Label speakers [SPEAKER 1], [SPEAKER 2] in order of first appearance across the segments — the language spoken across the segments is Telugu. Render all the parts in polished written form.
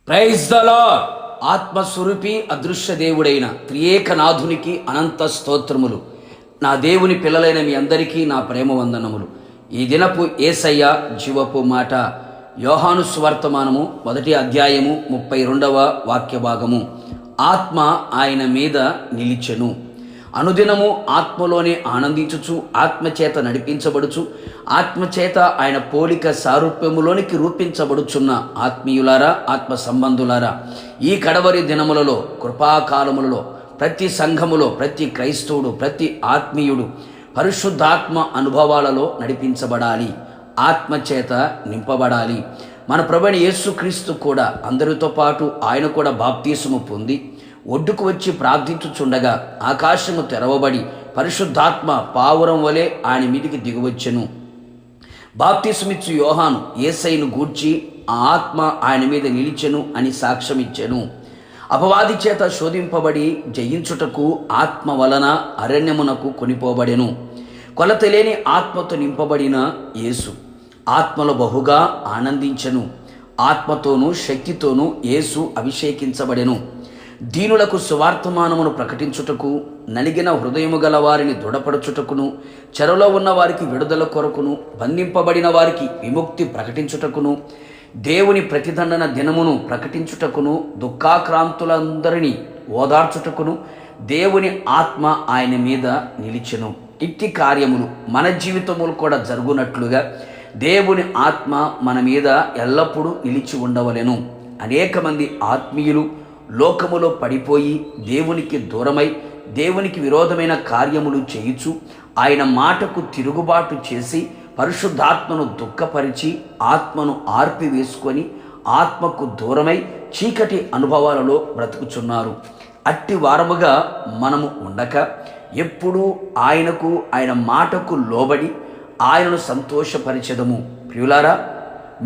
[SPEAKER 1] Praise the lord. ఆత్మస్వరూపి అదృశ్య దేవుడైన త్రియేకనాథునికి అనంత స్తోత్రములు. నా దేవుని పిల్లలైన మీ అందరికీ నా ప్రేమ వందనములు. ఈ దినపు యేసయ్య జీవపు మాట యోహాను సువర్తమానము 1వ అధ్యాయము 32వ వాక్య భాగము. ఆత్మ ఆయన మీద నిలిచెను. అనుదినము ఆత్మలోనే ఆనందించుచు, ఆత్మచేత నడిపించబడుచు, ఆత్మచేత ఆయన పోలిక సారూప్యములోనికి రూపించబడుచున్న ఆత్మీయులారా, ఆత్మ సంబంధులారా, ఈ కడవరి దినములలో, కృపాకాలములలో ప్రతి సంఘములో, ప్రతి క్రైస్తవుడు, ప్రతి ఆత్మీయుడు పరిశుద్ధాత్మ అనుభవాలలో నడిపించబడాలి, ఆత్మచేత నింపబడాలి. మన ప్రభువైన యేసుక్రీస్తు కూడా అందరితో పాటు ఆయన కూడా బాప్తీసము పొంది ఒడ్డుకు వచ్చి ప్రార్థించుచుండగా ఆకాశము తెరవబడి పరిశుద్ధాత్మ పావురం వలె ఆయన మీదికి దిగువచ్చెను. బాప్తీసమిచ్చు యోహాను యేసయ్యను గూర్చి ఆ ఆత్మ ఆయన మీద నిలిచెను అని సాక్ష్యమిచ్చెను. అపవాది చేత శోధింపబడి జయించుటకు ఆత్మ వలన అరణ్యమునకు కొనిపోబడెను. కొలతలేని ఆత్మతో నింపబడిన యేసు ఆత్మలో బహుగా ఆనందించెను. ఆత్మతోనూ శక్తితోనూ యేసు అభిషేకించబడెను. దీనులకు సువార్తమానమును ప్రకటించుటకు, నలిగిన హృదయము గల వారిని దృఢపరచుటకును, చెరలో ఉన్న వారికి విడుదల కొరకును, బంధింపబడిన వారికి విముక్తి ప్రకటించుటకును, దేవుని ప్రతిదండన దినమును ప్రకటించుటకును, దుఃఖాక్రాంతులందరినీ ఓదార్చుటకును దేవుని ఆత్మ ఆయన మీద నిలిచెను. ఇట్టి కార్యములు మన జీవితములు కూడా జరుగునట్లుగా దేవుని ఆత్మ మన మీద ఎల్లప్పుడూ నిలిచి ఉండవలెను. అనేక మంది ఆత్మీయులు లోకములో పడిపోయి దేవునికి దూరమై దేవునికి విరోధమైన కార్యములు చేయుచు ఆయన మాటకు తిరుగుబాటు చేసి పరిశుద్ధాత్మను దుఃఖపరిచి ఆత్మను ఆర్పివేసుకొని ఆత్మకు దూరమై చీకటి అనుభవాలలో బ్రతుకుచున్నారు. అట్టి వారముగా మనము ఉండక ఎప్పుడూ ఆయనకు, ఆయన మాటకు లోబడి ఆయనను సంతోషపరిచెదము. ప్రియులారా,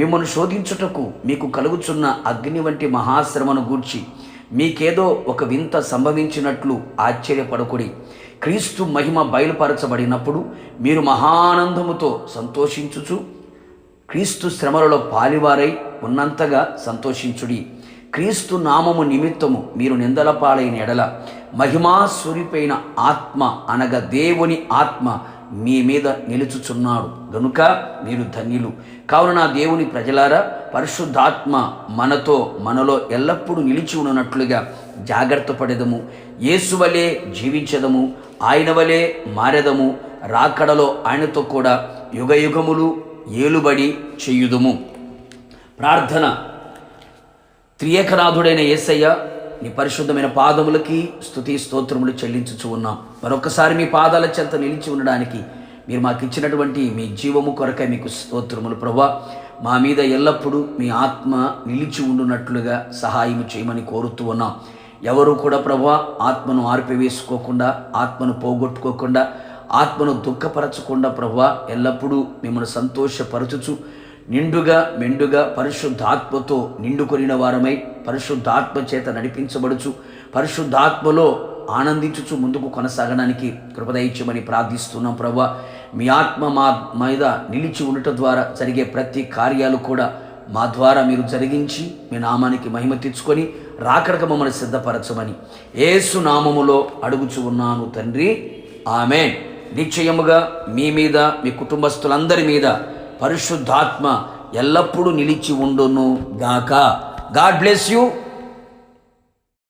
[SPEAKER 1] మిమ్మల్ని శోధించుటకు మీకు కలుగుచున్న అగ్ని వంటి మహాశ్రమను గూర్చి మీకేదో ఒక వింత సంభవించినట్లు ఆశ్చర్యపడకుడి. క్రీస్తు మహిమ బయలుపరచబడినప్పుడు మీరు మహానందముతో సంతోషించుచు క్రీస్తు శ్రమలలో పాలివారై ఉన్నంతగా సంతోషించుడి. క్రీస్తు నామము నిమిత్తము మీరు నిందల పాలైన ఎడల మహిమాస్వరూపైన ఆత్మ అనగా దేవుని ఆత్మ మీ మీద నిలుచుచున్నాడు గనుక మీరు ధన్యులు. కావున నా దేవుని ప్రజలారా, పరిశుద్ధాత్మ మనలో ఎల్లప్పుడూ నిలిచి ఉన్నట్లుగా జాగ్రత్త పడెదము. యేసు వలె జీవించదము, ఆయన వలె మారెదము. రాకడలో ఆయనతో కూడా యుగయుగములు ఏలుబడి చేయుదుము. ప్రార్థన. త్రియేకనాథుడైన యేసయ్య, నీ పరిశుద్ధమైన పాదములకి స్తుతి స్తోత్రములు చెల్లించుచు ఉన్నాం. మరొకసారి మీ పాదాల చెంత నిలిచి ఉండడానికి మీరు మాకు ఇచ్చినటువంటి మీ జీవము కొరకై మీకు స్తోత్రములు. ప్రభువా, మా మీద ఎల్లప్పుడూ మీ ఆత్మ నిలిచి ఉండునట్లుగా సహాయం చేయమని కోరుతూ ఉన్నాం. ఎవరు కూడా ప్రభువా ఆత్మను ఆర్పివేసుకోకుండా, ఆత్మను పోగొట్టుకోకుండా, ఆత్మను దుఃఖపరచకుండా ప్రభువా ఎల్లప్పుడూ మిమ్మల్ని సంతోషపరచుచు నిండుగా మెండుగా పరిశుద్ధాత్మతో నిండుకొనిన వారమై పరిశుద్ధాత్మ చేత నడిపించబడుచు పరిశుద్ధాత్మలో ఆనందించుచు ముందుకు కొనసాగడానికి కృపదయించమని ప్రార్థిస్తున్నాం. ప్రభువా, మీ ఆత్మ మా మీద నిలిచి ఉండటం ద్వారా జరిగే ప్రతి కార్యాలు కూడా మా ద్వారా మీరు జరిగించి మీ నామానికి మహిమ తెచ్చుకొని రాకడక మమ్మల్ని సిద్ధపరచమని యేసు నామములో అడుగుచు ఉన్నాను తండ్రి, ఆమేన్. నిశ్చయముగా మీ మీద, మీ కుటుంబస్తులందరి మీద పరిశుద్ధాత్మ ఎల్లప్పుడూ నిలిచి ఉండును గాక. God bless you.